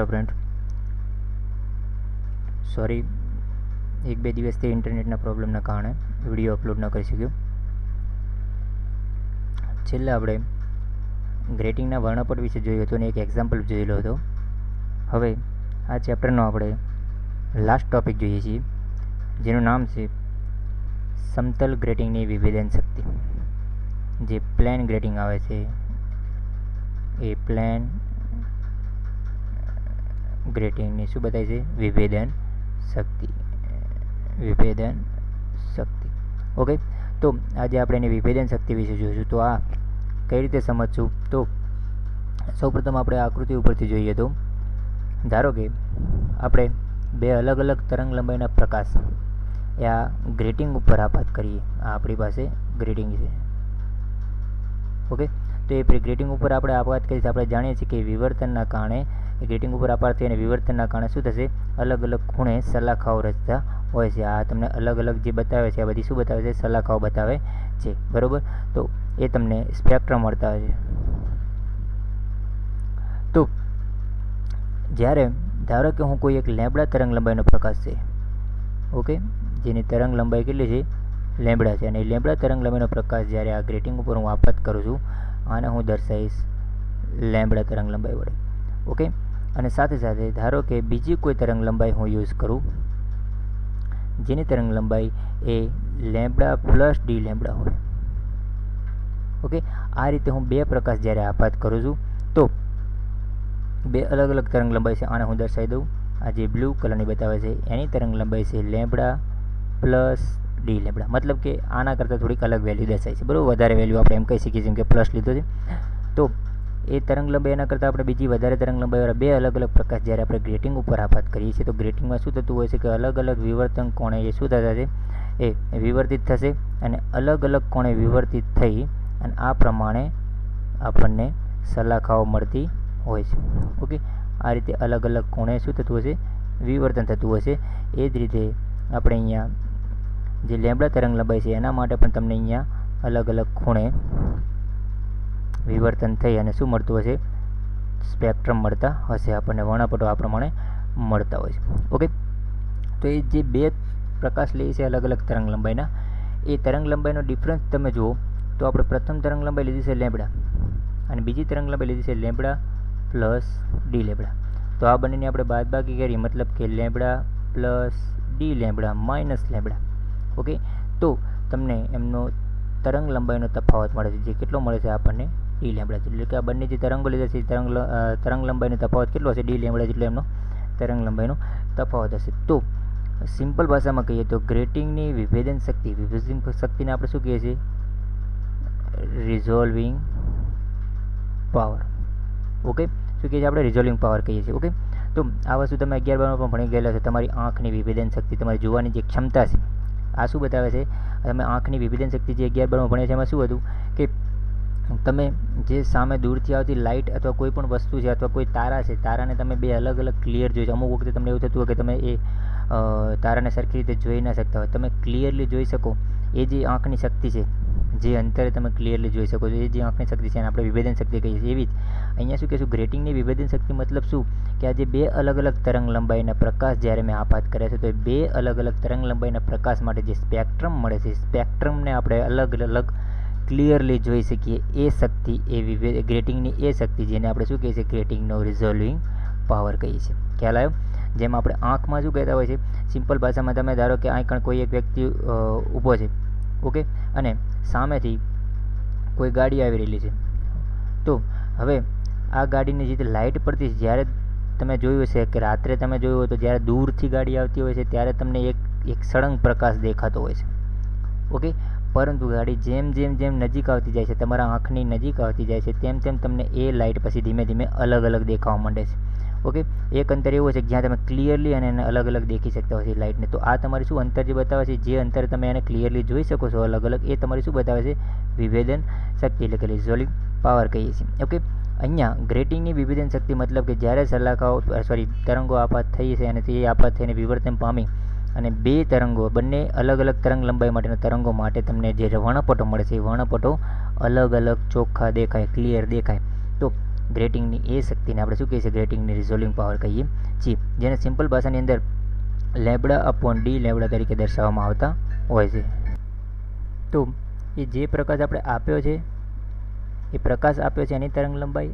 Hello friend, sorry एक બે દિવસથી ઇન્ટરનેટના પ્રોબ્લેમના કારણે વિડીયો અપલોડ ન કરી શક્યો. છેલ્લે આપણે ગ્રેટિંગના વર્ણપટ વિશે જોયું હતું અને એક એક્ઝામ્પલ જોયેલો હતો. હવે આ ચેપ્ટરનો આપણે લાસ્ટ ટોપિક જોઈએ છીએ, જેનું નામ છે સમતલ ગ્રેટિંગની વિભેદન શક્તિ. જે પ્લેન ગ્રેટિંગ આવે છે એ પ્લેન ગ્રેટિંગની શું બતાવી છે? વિભેદન શક્તિ. ઓકે, તો આજે આપણે એની વિભેદન શક્તિ વિશે જોઈશું. તો આ કઈ રીતે સમજશું? તો સૌપ્રથમ આપણે આકૃતિ ઉપરથી જોઈએ તો ધારો કે આપણે બે અલગ અલગ તરંગ લંબાઈના પ્રકાશ એ આ ગ્રેટિંગ ઉપર આપાત કરીએ. આ આપણી પાસે ગ્રેટિંગ છે. ઓકે, તો એ ગ્રેટિંગ ઉપર આપણે આપાત કરીએ. આપણે જાણીએ છીએ કે વિવર્તનના કારણે ગ્રેટિંગ ઉપર આપાત થઈને વિવર્તનના કારણે શું થશે? અલગ અલગ ખૂણે સલાખાઓ રચતા હોય છે. આ તમને અલગ અલગ જે બતાવે છે આ બધી શું બતાવે છે? સલાખાઓ બતાવે છે, બરોબર. તો એ તમને સ્પેક્ટ્રમ મળતા હોય છે. તો જ્યારે ધારો કે હું કોઈ એક લેમ્બડા તરંગ લંબાઈનો પ્રકાશ છે, ઓકે, જેની તરંગ લંબાઈ કેટલી છે? લેમ્બડા છે. અને લેમ્બડા તરંગ લંબાઈનો પ્રકાશ જ્યારે આ ગ્રેટિંગ ઉપર હું આપાત કરું છું, આને હું દર્શાવીશ લેમ્બડા તરંગ લંબાઈ વડે. ઓકે, અને સાથે સાથે ધારો કે બીજી કોઈ તરંગ લંબાઈ હું યુઝ કરું, જેની તરંગ લંબાઈ એ લેમ્બડા પ્લસ ડી લેમ્બડા હોય. ઓકે, આ રીતે હું બે પ્રકાશ જ્યારે આપાત કરું છું તો બે અલગ અલગ તરંગ લંબાઈ છે. આને હું દર્શાવી દઉં. આ જે બ્લુ કલરની બતાવે છે એની તરંગ લંબાઈ છે લેમ્બડા પ્લસ ડી લેમ્બડા. મતલબ કે આના કરતાં થોડીક અલગ વેલ્યુ દર્શાય છે, બરાબર. વધારે વેલ્યુ આપણે એમ કહી શકીએ જેમ કે પ્લસ લીધો છે. તો એ તરંગ લંબાઈ એના કરતાં આપણે બીજી વધારે તરંગ લંબાઈવાળા બે અલગ અલગ પ્રકાશ જ્યારે આપણે ગ્રેટિંગ ઉપર આપાત કરીએ છીએ તો ગ્રેટિંગમાં શું થતું હોય છે કે અલગ અલગ વિવર્તન કોણે એ શું થતા છે? એ વિવર્તિત થશે અને અલગ અલગ કોણે વિવર્તિત થઈ અને આ પ્રમાણે આપણને સલાખાઓ મળતી હોય છે. ઓકે, આ રીતે અલગ અલગ કોણે શું થતું હશે? વિવર્તન થતું હશે. એ જ રીતે આપણે અહીંયા જે લેમ્બડા તરંગ લંબાઈ છે એના માટે પણ તમને અહીંયા અલગ અલગ ખૂણે વિવર્તન થઈ અને શું મળતું હશે? સ્પેક્ટ્રમ મળતા હશે. આપણને વર્ણપટો આ પ્રમાણે મળતા હોય છે. ઓકે, તો એ જે બે પ્રકાશ લે છે અલગ અલગ તરંગ લંબાઈના, એ તરંગ લંબાઈનો ડિફરન્સ તમે જુઓ તો આપણે પ્રથમ તરંગ લંબાઈ લીધી છે લેમ્બડા અને બીજી તરંગ લંબાઈ લીધી છે લેમ્બડા પ્લસ ડી લેમ્બડા. તો આ બંનેની આપણે બાદબાકી કરીએ, મતલબ કે lambda plus D lambda minus lambda. Okay, તો તમને એમનો તરંગ લંબાઈનો તફાવત મળે છે, જે કેટલો મળે છે આપણને? D lambda. એટલે કે આ બંને જે તરંગો લીધા છે તરંગ લંબાઈનો તફાવત કેટલો હશે? ડી લેમ્બડા જેટલો એમનો તરંગ લંબાઈનો તફાવત હશે. તો સિમ્પલ ભાષામાં કહીએ તો ગ્રેટિંગની વિભેદન શક્તિને આપણે શું કહીએ છીએ? રિઝોલ્વિંગ પાવર. ઓકે, શું કહીએ છીએ આપણે? રિઝોલ્વિંગ પાવર કહીએ છીએ. ઓકે, તો આ વસ્તુ તમે 11 બારમાં પણ ભણી ગયેલા છો. તમારી આંખની વિભેદન શક્તિ, તમારી જોવાની જે ક્ષમતા છે, આ શું બતાવે છે? તમે આંખની વિભેદન શક્તિ જે 11 બારમાં ભણ્યા છે એમાં શું હતું કે તમે જે સામે દૂરથી આવતી લાઇટ અથવા કોઈ પણ વસ્તુ છે અથવા કોઈ તારા છે, તારાને તમે બે અલગ અલગ ક્લિયર જોઈ. અમુક વખતે તમને એવું થતું હોય કે તમે એ તારાને સરખી રીતે જોઈ ના શકતા હોય. તમે ક્લિયરલી જોઈ શકો એ જે આંખની શક્તિ છે, જે અંતરે તમે ક્લિયરલી જોઈ શકો છો, એ જે આંખની શક્તિ છે એને આપણે વિભેદન શક્તિ કહીએ છીએ. એવી જ અહીંયા શું કહીશું? ગ્રેટિંગની વિભેદન શક્તિ મતલબ શું? કે આ જે બે અલગ અલગ તરંગ લંબાઈના પ્રકાશ જ્યારે મેં આપાત કર્યા છે તો એ બે અલગ અલગ તરંગ લંબાઈના પ્રકાશ માટે જે સ્પેક્ટ્રમ મળે છે, સ્પેક્ટ્રમને આપણે અલગ અલગ ક્લિયરલી જોઈ શકીએ. એ શક્તિ એ ગ્રેટિંગની એ શક્તિ જેને આપણે શું કહીએ છીએ? ગ્રેટિંગનો રિઝોલ્વિંગ પાવર કહીએ છીએ. ખ્યાલ આવ્યો? જેમ આપણે આંખમાં શું કહેતા હોય છે? સિમ્પલ ભાષામાં તમે ધારો કે અહીં કોઈ એક વ્યક્તિ ઊભો છે, ઓકે, અને સામેથી કોઈ ગાડી આવી રહેલી છે. તો હવે આ ગાડીની જે લાઇટ પડતી છે, જ્યારે તમે જોયું હશે કે રાત્રે તમે જોયું હોય તો જ્યારે દૂરથી ગાડી આવતી હોય છે ત્યારે તમને એક સળંગ પ્રકાશ દેખાતો હોય છે. ઓકે, પરંતુ ગાડી જેમ જેમ જેમ નજીક આવતી જાય છે, તમારા આંખની નજીક આવતી જાય છે, તેમ તેમ તમને એ લાઇટ પછી ધીમે ધીમે અલગ અલગ દેખાવા માંડે છે. ઓકે, એક અંતર એવું છે કે જ્યાં તમે ક્લિયરલી અને એને અલગ અલગ દેખી શકતા હોય છે લાઇટને. તો આ તમારી શું અંતર જે બતાવે છે, જે અંતર તમે એને ક્લિયરલી જોઈ શકો છો અલગ અલગ, એ તમારી શું બતાવે છે? વિભેદન શક્તિ, એટલે કે રિઝોલ્વિંગ પાવર કહીએ છીએ. ઓકે, અહીંયા ગ્રેટિંગની વિભેદન શક્તિ મતલબ કે જ્યારે તરંગો આપાત થઈ છે અને તે આપાત થઈને વિવર્તન પામી અને બે તરંગો બંને અલગ અલગ તરંગ લંબાઈ માટેના તરંગો માટે તમને જે વર્ણપટો મળે છે એ વર્ણપટો અલગ અલગ ચોખ્ખા દેખાય, ક્લિયર દેખાય. તો ગ્રેટિંગની એ શક્તિને આપણે શું કહીએ છીએ? ગ્રેટિંગની રિઝોલ્વિંગ પાવર કહીએ છીએ, જેને સિમ્પલ ભાષાની અંદર લેબડા અપોન ડી લેબડા તરીકે દર્શાવવામાં આવતા હોય છે. તો એ જે પ્રકાશ આપણે આપ્યો છે, એ પ્રકાશ આપ્યો છે એની તરંગ લંબાઈ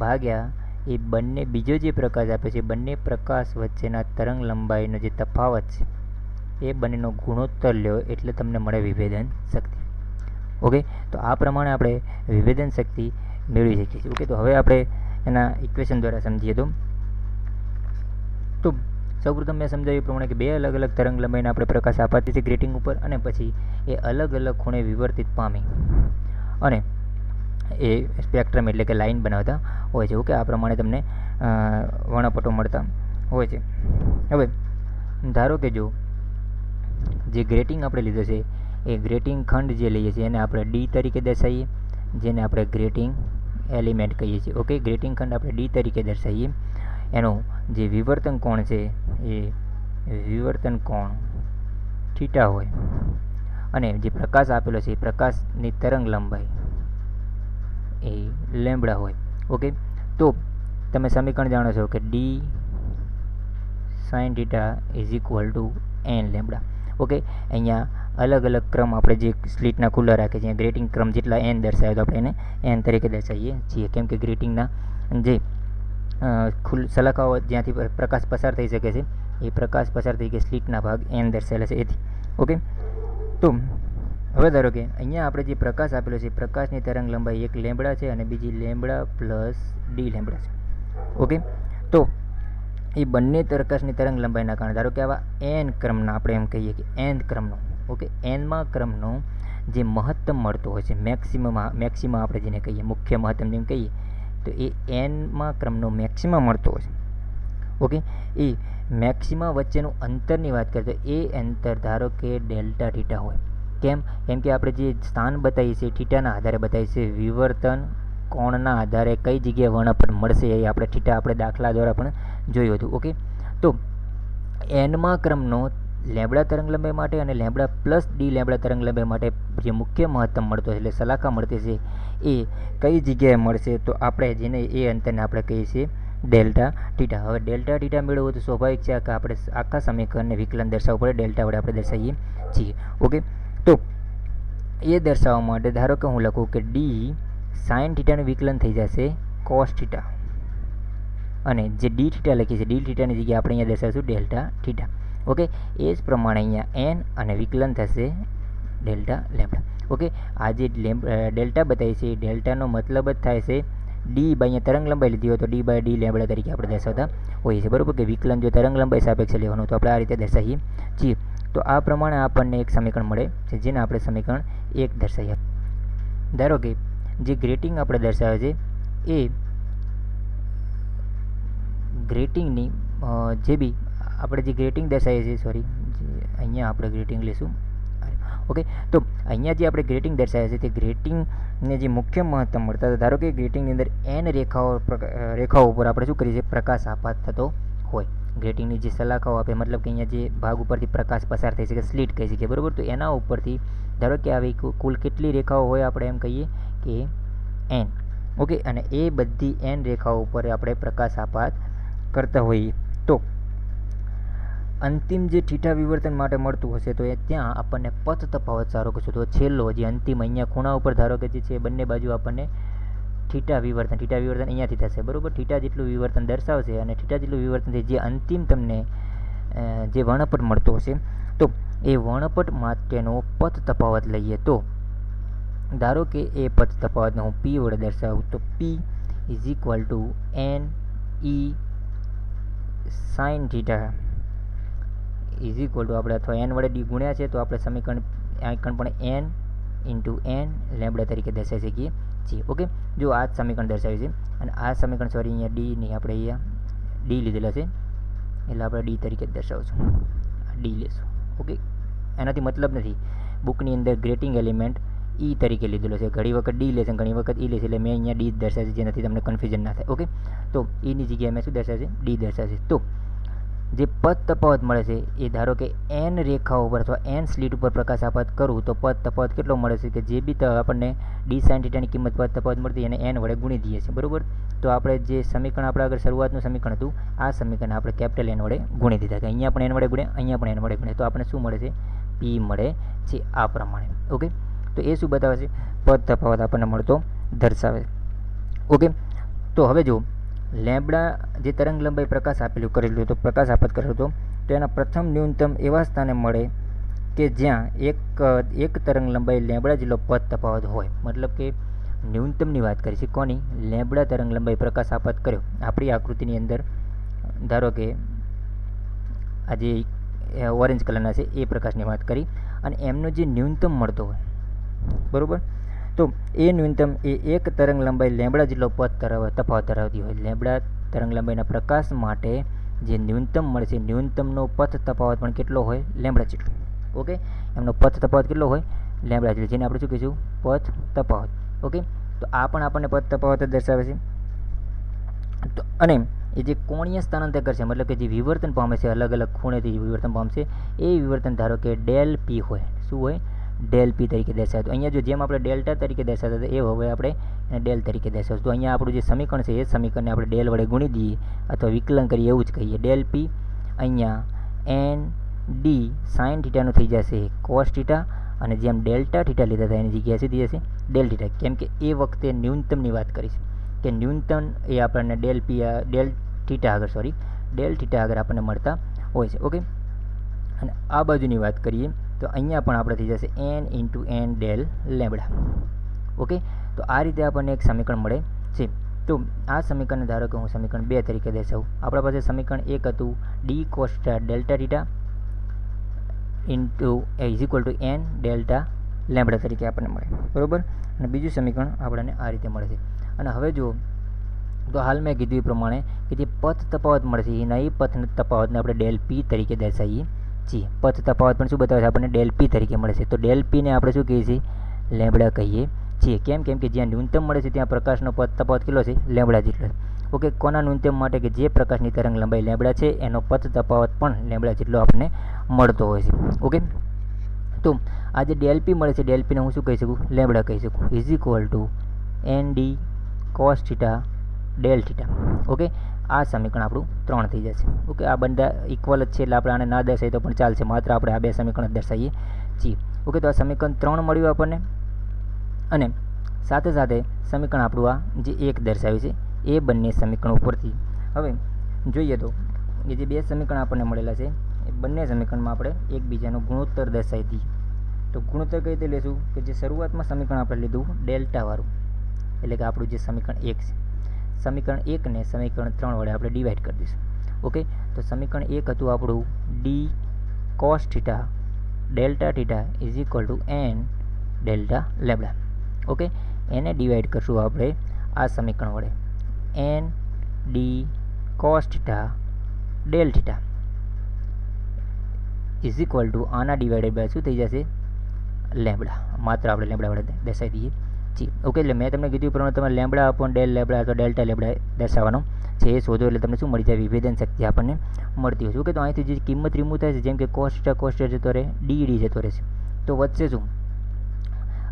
ભાગ્યા એ બંને બીજો જે પ્રકાશ આપ્યો છે, બંને પ્રકાશ વચ્ચેના તરંગ લંબાઈનો જે તફાવત છે એ બંનેનો ગુણોત્તર લ્યો એટલે તમને મળે વિભેદન શક્તિ. ઓકે, તો આ પ્રમાણે આપણે વિભેદન શક્તિ મેળવી શકીએ છીએ. ઓકે, તો હવે આપણે એના ઇક્વેશન દ્વારા સમજીએ. તો સૌપ્રથમ મેં સમજાવ્યું એ પ્રમાણે કે બે અલગ અલગ તરંગ લંબાઈના આપણે પ્રકાશ આપાતી છે ગ્રેટિંગ ઉપર, અને પછી એ અલગ અલગ ખૂણે વિવર્તિત પામી અને એ સ્પેક્ટ્રમ એટલે કે લાઇન બનાવતા હોય છે. ઓકે, આ પ્રમાણે તમને વર્ણપટો મળતા હોય છે. હવે ધારો કે જો જે ગ્રેટિંગ આપણે લીધો છે એ ગ્રેટિંગ ખંડ જે લઈએ છીએ એને આપણે ડી તરીકે દર્શાવીએ, જેને આપણે ગ્રેટિંગ એલિમેન્ટ કહીએ છીએ. ઓકે, ગ્રેટિંગ ખંડ આપણે ડી તરીકે દર્શાવીએ. એનો જે વિવર્તન કોણ છે એ વિવર્તન કોણ થીટા હોય, અને જે પ્રકાશ આપેલો છે એ પ્રકાશની તરંગ લંબાઈ એ લેમ્બડા હોય. ઓકે, તો તમે સમીકરણ જાણો છો કે D sine theta is equal to N lambda. Okay, અહીંયા અલગ અલગ ક્રમ આપણે જે સ્લીટના ખુલ્લા રાખીએ છીએ, ગ્રેટિંગ ક્રમ જેટલા એન દર્શાવે તો આપણે એને એન તરીકે દર્શાવીએ છીએ, કેમ કે ગ્રેટિંગના જે સલાખાઓ જ્યાંથી પ્રકાશ પસાર થઈ શકે છે એ પ્રકાશ પસાર થઈ કે સ્લીટના ભાગ એન દર્શાવેલા છે એથી. ઓકે, તો હવે ધારો કે અહીંયા આપણે જે પ્રકાશ આપેલો છે પ્રકાશની તરંગ લંબાઈ એક લેમ્બડા છે અને બીજી લેમ્બડા પ્લસ ડી લેમ્બડા છે. ઓકે, તો એ બંને પ્રકાશની તરંગ લંબાઈના કારણે ધારો કે આવા એન ક્રમના આપણે એમ કહીએ કે એન ક્રમનો, ઓકે, એનમાં ક્રમનો જે મહત્તમ મળતો હોય છે, મેક્સિમા આપણે જેને કહીએ, મુખ્ય મહત્તમ જેમ કહીએ, તો એ એનમાં ક્રમનો મેક્સિમા મળતો હોય છે. ઓકે, એ મેક્સિમા વચ્ચેનું અંતરની વાત કરીએ તો એ અંતર ધારો કે ડેલ્ટા થીટા હોય. કેમ કે આપણે જે સ્થાન બતાવીએ છીએ થીટાના આધારે બતાવીએ છીએ, વિવર્તન કોણના આધારે કઈ જગ્યાએ વર્ણપટ મળશે એ આપણે થીટા આપણે દાખલા દ્વારા પણ જોયું હતું. ઓકે, તો એનમાં ક્રમનો લેમ્બડા તરંગ લંબાઈ માટે અને લેમ્બડા પ્લસ ડી લેમ્બડા તરંગ લંબાઈ માટે જે મુખ્ય મહત્તમ મળતો છે એટલે સલાખા મળતી છે એ કઈ જગ્યાએ મળશે? તો આપણે જેને એ અંતરને આપણે કહીએ છીએ ડેલ્ટા થીટા. હવે ડેલ્ટા થીટા મેળવવું તો સ્વાભાવિક છે કે આપણે આખા સમીકરણને વિકલન દર્શાવવું પડે, ડેલ્ટા વડે આપણે દર્શાવીએ છીએ. ઓકે, તો એ દર્શાવવા માટે ધારો કે હું લખું કે ડી સાઇન થીટાનું વિકલન થઈ જશે કોસ થીટા, અને જે ડી થીટા લખીએ છીએ ડી થીટાની જગ્યાએ આપણે અહીંયા દર્શાવીશું ડેલ્ટા થીટા. ઓકે, એ જ પ્રમાણે અહીંયા એન અને વિકલન થશે ડેલ્ટા લેમ્બડા. ઓકે, આ જે ડેલ્ટા બતાવી છે એ ડેલ્ટાનો મતલબ જ થાય છે ડી બાય અહીંયા તરંગ લંબાઈ લીધી હોય તો ડી બાય ડી લેમ્બડા તરીકે આપણે દર્શાવતા હોઈએ છીએ. બરાબર, કે વિકલન જો તરંગ લંબાઈ સાપેક્ષે લેવાનું તો આપણે આ રીતે દર્શાવીએ છીએ. તો આ પ્રમાણે આપણને એક સમીકરણ મળે છે જેને આપણે સમીકરણ 1 દર્શાવીએ. ધારો કે જે ગ્રેટિંગ આપણે દર્શાવે છે એ ગ્રેટિંગની જે બી આપણે જે ગ્રેટિંગ દર્શાવીએ છીએ, સોરી, અહીંયા આપણે ગ્રેટિંગ લઈશું. ઓકે, તો અહીંયા જે આપણે ગ્રેટિંગ દર્શાવીએ છીએ તે ગ્રેટિંગને જે મુખ્ય મહત્તમ મળતા હતા, ધારો કે ગ્રેટિંગની અંદર એન રેખાઓ ઉપર આપણે શું કરીએ છીએ? પ્રકાશ આપાત થતો હોય. ગ્રેટિંગની જે સલાખાઓ આપે, મતલબ કે અહીંયા જે ભાગ ઉપરથી પ્રકાશ પસાર થઈ શકે, સ્લીટ કહી શકીએ. બરાબર, તો એના ઉપરથી ધારો કે આવી કુલ કેટલી રેખાઓ હોય આપણે એમ કહીએ કે એન. ઓકે, અને એ બધી એન રેખાઓ ઉપર આપણે પ્રકાશ આપાત કરતા હોઈએ તો અંતિમ જે થીટા વિવર્તન માટે મળતું હશે તો એ ત્યાં આપણને પથ તફાવત સારો કશું તો છેલ્લો જે અંતિમ અહીંયા ખૂણા ઉપર ધારો કે જે છે બંને બાજુ આપણને થીટા વિવર્તન અહીંયાથી થશે. બરાબર, થીટા જેટલું વિવર્તન દર્શાવશે અને થીટા જેટલું વિવર્તનથી જે અંતિમ તમને જે વર્ણપટ મળતો હશે તો એ વર્ણપટ માટેનો પથ તફાવત લઈએ તો ધારો કે એ પથ તફાવતને હું પી વડે દર્શાવું તો P is equal to N E sine theta is equal to આપણે અથવા એન વડે ડી ગુણ્યા છે તો આપણે સમીકરણ પણ એન ઇન્ટુ એન લેમ્બડા તરીકે દર્શાવી શકીએ છીએ. ઓકે, જો આ જ સમીકરણ દર્શાવ્યું છે અને આ સમીકરણ સોરી અહીંયા ડી નહીં, આપણે અહીંયા ડી લીધેલા છે એટલે આપણે ડી તરીકે જ દર્શાવશું, ડી લેશું. ઓકે, એનાથી મતલબ નથી, બુકની અંદર ગ્રેટિંગ એલિમેન્ટ ઈ તરીકે લીધેલો છે, ઘણી વખત ડી લેશે ઘણી વખત ઈ લેશે, એટલે મેં અહીંયા ડી દર્શાવે છે જેનાથી તમને કન્ફ્યુઝન ના થાય. ઓકે, તો ઈની જગ્યાએ મેં શું દર્શાવે છે? ડી દર્શાવે છે. તો જે પદ તફાવત મળે છે એ ધારો કે n રેખાઓ પર અથવા n સ્લીટ ઉપર પ્રકાશ આપાત કરું તો પદ તફાવત કેટલો મળે છે કે જે બી આપણને ડી સાઇન થીટાની કિંમત પદ તફાવત મળતી એને n વડે ગુણી દઈએ છીએ, બરાબર. તો આપણે જે સમીકરણ આપણે આગળ શરૂઆતનું સમીકરણ હતું આ સમીકરણ આપણે કેપિટલ n વડે ગુણી દીધા કે અહીંયા પણ n વડે ગુણ્યા, અહીંયા પણ n વડે ગુણ્યા, તો આપણે શું મળે છે? p મળે છે આ પ્રમાણે. ઓકે, તો એ શું બતાવે છે? પદ તફાવત આપણને મળતો દર્શાવે. ઓકે, તો હવે જો લેમ્બડા જે તરંગ લંબાઈ પ્રકાશ આપેલું કરેલું હતો, પ્રકાશ આપાત કરેલો હતો, તો એના પ્રથમ ન્યૂનતમ એવા સ્થાને મળે કે જ્યાં એક તરંગ લંબાઈ લેમ્બડા જેટલો પદ તફાવત હોય. મતલબ કે ન્યૂનતમની વાત કરી છે કોની? લેમ્બડા તરંગ લંબાઈ પ્રકાશ આપાત કર્યો આપણી આકૃતિની અંદર. ધારો કે આ જે ઓરેન્જ કલરના છે એ પ્રકાશની વાત કરી અને એમનો જે ન્યૂનતમ મળતો હોય, બરાબર. તો એ ન્યૂનતમ એ એક તરંગ લંબાઈ લેમ્બડા જેટલો પદ તફાવત ધરાવતી હોય. લેમ્બડા તરંગ લંબાઈના પ્રકાશ માટે જે ન્યૂનતમ મળે છે, ન્યૂનતમનો પથ તફાવત પણ કેટલો હોય? લેમ્બડા જેટલો. ઓકે, એમનો પથ તફાવત કેટલો હોય? લેમ્બડા જેટલો, જેને આપણે શું કહીશું? પથ તફાવત. ઓકે, તો આ પણ આપણને પથ તફાવત જ દર્શાવે છે. તો અને એ જે કોણીય સ્થાનાંતર કરશે, મતલબ કે જે વિવર્તન પામે છે, અલગ અલગ ખૂણેથી વિવર્તન પામશે, એ વિવર્તન ધારો કે ડેલ પી હોય. શું હોય? ડેલ પી તરીકે દર્શાવે. તો અહીંયા જો જેમ આપણે ડેલ્ટા તરીકે દર્શાવતા હતા એ હવે આપણે એને ડેલ તરીકે દર્શાવશું. તો અહીંયા આપણું જે સમીકરણ છે એ સમીકરણને આપણે ડેલ વડે ગુણી દઈએ અથવા વિકલન કરીએ, એવું જ કહીએ. ડેલ પી અહીંયા એન ડી સાઇન થીટાનું થઈ જશે કોસ થીટા, અને જેમ ડેલ્ટા થીટા લીધા હતા એની જગ્યાએ સીધી જશે ડેલ થીટા. કેમ કે એ વખતે ન્યૂનતમની વાત કરીશ કે ન્યૂનતમ એ આપણને ડેલ થીટા આગળ આપણને મળતા હોય છે. ઓકે, અને આ બાજુની વાત કરીએ તો અહીંયા પણ આપણે થઈ જશે n into n del lambda. Okay, તો આ રીતે આપણને એક સમીકરણ મળે છે. તો આ સમીકરણને ધારો કે હું સમીકરણ 2 તરીકે દર્શાવું. આપણા પાસે સમીકરણ 1 હતું D cos delta theta into is equal two n delta lambda તરીકે આપણને મળે, બરાબર. અને બીજું સમીકરણ આપણને આ રીતે મળે છે. અને હવે જો તો હાલ મેં કીધું એ પ્રમાણે કે જે પથ તફાવત મળે છે એના એ પથ તફાવતને આપણે ડેલ પી તરીકે દર્શાવીએ છીએ. પથ તફાવત પણ શું બતાવે છે? આપણને ડેલ પી તરીકે મળે છે. તો ડેલ પીને આપણે શું કહીએ છીએ? લેમ્બડા કહીએ છીએ. કેમ કે જ્યાં ન્યૂનતમ મળે છે ત્યાં પ્રકાશનો પથ તફાવત કેટલો છે? લેમ્બડા જેટલો. ઓકે, કોના ન્યૂનતમ માટે? કે જે પ્રકાશની તરંગ લંબાઈ લેમ્બડા છે એનો પથ તફાવત પણ લેમ્બડા જેટલો આપણને મળતો હોય છે. ઓકે, તો આ જે ડેલ પી મળે છે, ડેલ પીને હું શું કહી શકું? લેમ્બડા કહી શકું. Is equal to N D cos theta del theta. Okay, આ સમીકરણ આપણું 3 થઈ જશે. ઓકે, આ બધા ઇક્વલ જ છે એટલે આપણે આને ના દર્શાવીએ તો પણ ચાલશે, માત્ર આપણે આ બે સમીકરણ જ દર્શાવીએ છીએ. ઓકે, તો આ સમીકરણ 3 મળ્યું આપણને, અને સાથે સાથે સમીકરણ આપણું આ જે 1 દર્શાવ્યું છે એ બંને સમીકરણ ઉપરથી હવે જોઈએ તો એ જે બે સમીકરણ આપણને મળેલા છે એ બંને સમીકરણમાં આપણે એકબીજાનો ગુણોત્તર દર્શાવી દઈએ. તો ગુણોત્તર કઈ રીતે લેશું? કે જે શરૂઆતમાં સમીકરણ આપણે લીધું ડેલ્ટાવાળું, એટલે કે આપણું જે સમીકરણ 1 છે, સમીકરણ 1 ને સમીકરણ 3 વડે આપણે ડિવાઈડ કરી દઈશું. ઓકે, તો સમીકરણ 1 હતું આપણું D cos theta delta theta is equal two n delta lambda. Okay, એને ડિવાઈડ કરશું આપણે આ સમીકરણ વડે, n D cos theta del theta is equal two આના ડિવાઈડેડ બાય શું થઈ જશે? લેમ્બડા. માત્ર આપણે લેમ્બડા વડે દર્શાવી દઈએ છીએ. ઓકે, એટલે મેં તમને કીધું પ્રમાણે તમે લેમ્બડા અપોન ડેલ લેમ્બડા અથવા ડેલ્ટા લેમ્બડા દર્શાવવાનો છે એ શોધો એટલે તમને શું મળી જાય? વિભેદન શક્તિ આપણને મળતી હોય છે. ઓકે, તો અહીંથી જે કિંમત રિમૂવ થાય છે, જેમ કે કોસ થીટા જતો રહે, ડી જતો રહેશે, તો વધશે શું?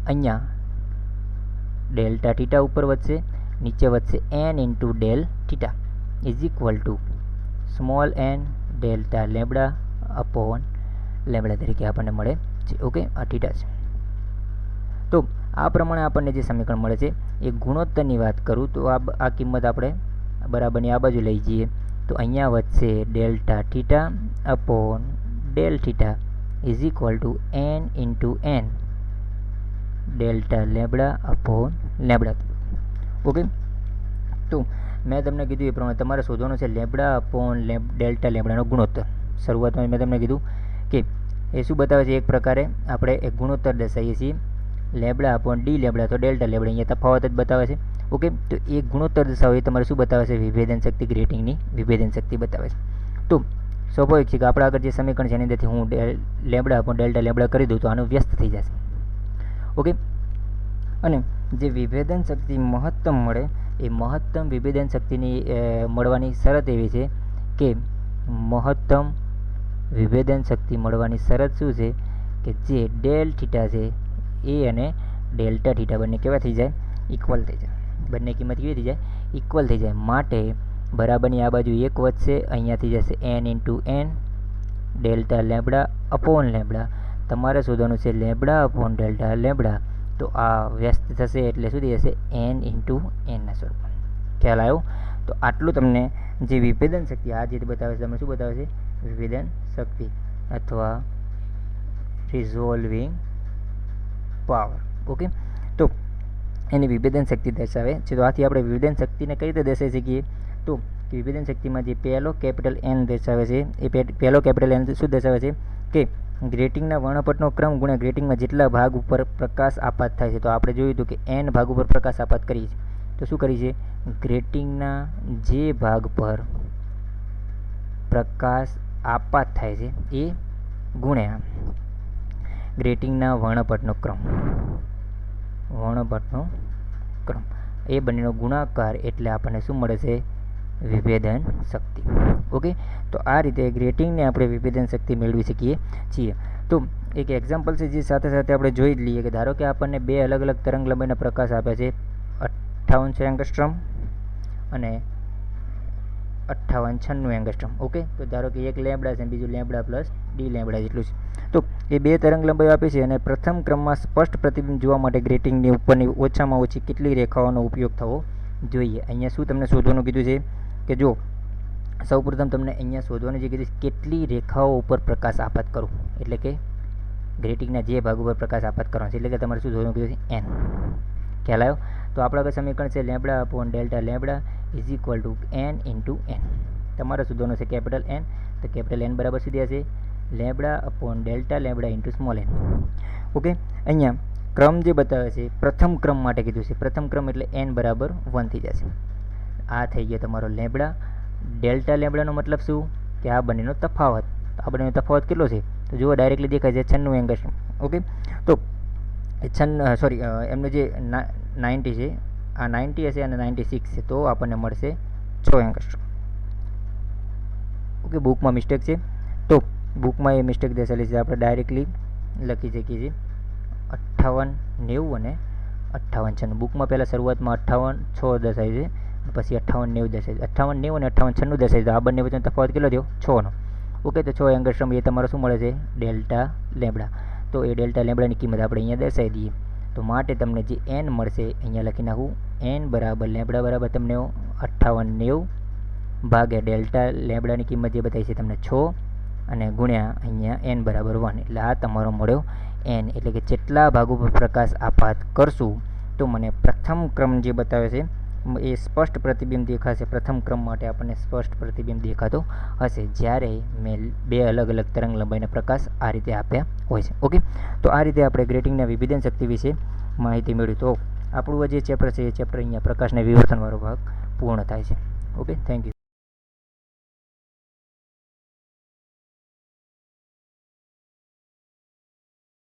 અહીંયા ડેલ્ટા થીટા ઉપર વધશે, નીચે વધશે n into del theta is equal two small n delta lambda upon lambda તરીકે આપણને મળે છે. ઓકે, આ થીટા છે. તો આ પ્રમાણે આપણને જે સમીકરણ મળે છે એ ગુણોત્તરની વાત કરું તો આ કિંમત આપણે બરાબરની આ બાજુ લઈ જઈએ તો અહીંયા વધશે delta theta upon del theta is equal two n into n delta lambda upon lambda. Okay, તો મેં તમને કીધું એ પ્રમાણે તમારે શોધવાનું છે લેમ્બડા અપોન ડેલ્ટા લેમ્બડાનો ગુણોત્તર. શરૂઆતમાં મેં તમને કીધું કે એ શું બતાવે છે? એક પ્રકારે આપણે એક ગુણોત્તર દર્શાવીએ છીએ, લેમ્બડા અપોન ડી લેમ્બડા તો ડેલ્ટા લેમ્બડા, અહીંયા તફાવત જ બતાવે છે. ઓકે, તો એ ગુણોત્તર દર્શાવો એ તમારે શું બતાવે છે? વિભેદન શક્તિ, ગ્રેટિંગની વિભેદન શક્તિ બતાવે છે. તો સ્વાભાવિક છે કે આપણા આગળ જે સમીકરણ છે એની અંદરથી હું લેમ્બડા અપોન ડેલ્ટા લેમ્બડા કરી દઉં તો આનું વ્યસ્ત થઈ જશે. ઓકે, અને જે વિભેદન શક્તિ મહત્તમ મળે એ મહત્તમ વિભેદન શક્તિની મળવાની શરત એવી છે કે મહત્તમ વિભેદન શક્તિ મળવાની શરત શું છે કે જે ડેલ થીટા છે એ અને ડેલ્ટા થીટા બંને કેવા થઈ જાય, ઇક્વલ થઈ જાય. બંને કિંમત કેવી થઈ જાય, ઇક્વલ થઈ જાય. માટે બરાબરની આ બાજુ 1 વધશે, અહીંયાથી જશે n into n delta lambda upon lambda. તમારે શોધવાનું છે લેમ્બડા અપોન ડેલ્ટા લેમ્બડા. તો આ વ્યસ્ત થશે એટલે શું થઈ જશે, n ઇન્ટુ nના સ્વરૂપમાં. ખ્યાલ આવ્યો? તો આટલું તમને જે વિભેદન શક્તિ આ જે બતાવે છે, તમને શું બતાવે છે, વિભેદન શક્તિ અથવા રિઝોલ્વિંગ પાવર. ઓકે, તો એની વિભેદન શક્તિ દર્શાવે છે. તો આથી આપણે વિભેદન શક્તિને કઈ રીતે દર્શાવી શકીએ? તો વિભેદન શક્તિમાં જે પહેલો કેપિટલ એન દર્શાવે છે એ પહેલો કેપિટલ એન શું દર્શાવે છે કે ગ્રેટિંગના વર્ણપટનો ક્રમ ગુણ્યા ગ્રેટિંગમાં જેટલા ભાગ ઉપર પ્રકાશ આપાત થાય છે. તો આપણે જોયું હતું કે n ભાગ ઉપર પ્રકાશ આપાત કરીએ છીએ. તો શું કરીએ છીએ, ગ્રેટિંગના જે ભાગ પર પ્રકાશ આપાત થાય છે એ ગુણ્યા ગ્રેટિંગના વર્ણપટનો ક્રમ એ બંનેનો ગુણાકાર એટલે આપણને શું મળે છે, વિભેદન શક્તિ. ઓકે, તો આ રીતે ગ્રેટિંગને આપણે વિભેદન શક્તિ મેળવી શકીએ છીએ. તો એક એક્ઝામ્પલ છે જે સાથે સાથે આપણે જોઈ જ લઈએ કે ધારો કે આપણને બે અલગ અલગ તરંગ લંબાઈના પ્રકાશ આપ્યા છે, 58 એંગસ્ટ્રોમ અને 5896 એંગસ્ટ્રોમ. ઓકે, તો ધારો કે એક લેમ્બડા છે, બીજું લેમ્બડા પ્લસ ડી લેમ્બડા જેટલું છે. તો એ બે તરંગ લંબાઈઓ આપી છે અને પ્રથમ ક્રમમાં સ્પષ્ટ પ્રતિબિંબ જોવા માટે ગ્રેટિંગની ઉપરની ઓછામાં ઓછી કેટલી રેખાઓનો ઉપયોગ થવો જોઈએ. અહીંયા શું તમને શોધવાનું કીધું છે કે જો સૌપ્રથમ તમને અહીંયા શોધવાનું જે કીધું કેટલી રેખાઓ ઉપર પ્રકાશ આપાત કરવો, એટલે કે ગ્રેટિંગના જે ભાગ ઉપર પ્રકાશ આપાત કરવાનો છે, એટલે કે તમારે શું શોધવાનું કીધું છે, n. ખ્યાલ આવ્યો? તો આપણા સમીકરણ છે lambda upon delta lambda is equal two n into n. તમારે શોધવાનું છે કેપિટલ n. તો કેપિટલ n બરાબર શું થશે, lambda upon delta lambda into small n. Okay, અહીંયા ક્રમ જે બતાવે છે પ્રથમ ક્રમ માટે કીધું છે. પ્રથમ ક્રમ એટલે n બરાબર 1 થઈ જશે. આ થઈ ગયો તમારો લેમ્બડા. ડેલ્ટા લેમ્બડાનો મતલબ શું કે આ બંનેનો તફાવત. આ બંનેનો તફાવત કેટલો છે તો જુઓ ડાયરેક્ટલી દેખાય છે 96 એંગસ્ટ્રોમ. ઓકે, તો એમનો જે 90 છે, આ 90 હશે અને 96 છે, તો આપણને મળશે 6 એંગસ્ટ્રોમ. ઓકે, બુકમાં મિસ્ટેક છે, તો બુકમાં એ મિસ્ટેક દર્શાવેલી છે. આપણે ડાયરેક્ટલી લખી શકીએ છીએ 58 90 અને 58 96. બુકમાં પહેલાં શરૂઆતમાં 58 6 દર્શાવ્યું છે, પછી 58 90 દર્શાવ્યું. 58 90 અને 58 96 દર્શાવ્યું. તો આ બંને વચ્ચેનો તફાવત કેટલો થયો, 6 નો. ઓકે, તો 6 એંગસ્ટ્રોમ એ તમારો શું મળે છે, ડેલ્ટા લેમ્બડા. તો એ ડેલ્ટા લેમ્બડાની કિંમત આપણે અહીંયા દર્શાવી દઈએ. તો માટે તમને જે n મળશે અહીંયા લખી નાખું, n બરાબર લેમ્બડા બરાબર તમને 58 90 ભાગ્યા ડેલ્ટા લેમ્બડાની કિંમત જે બતાવી છે તમને 6 અને ગુણ્યા અહીંયા n બરાબર 1. એટલે આ તમારો મળ્યો n. એટલે કે જેટલા ભાગો પર પ્રકાશ આપાત કરશું તો મને પ્રથમ ક્રમ જે બતાવે છે એ સ્પષ્ટ પ્રતિબિંબ દેખાશે. પ્રથમ ક્રમ માટે આપણને સ્પષ્ટ પ્રતિબિંબ દેખાતો હશે જ્યારે મેં બે અલગ અલગ તરંગ લંબાઈના પ્રકાશ આ રીતે આપ્યા હોય છે. ઓકે, તો આ રીતે આપણે ગ્રેટિંગના વિભેદન શક્તિ વિશે માહિતી મેળવી. તો આપણું જે ચેપ્ટર છે એ ચેપ્ટર અહીંયા પ્રકાશના વિવર્તનવાળો ભાગ પૂર્ણ થાય છે. Okay, thank you.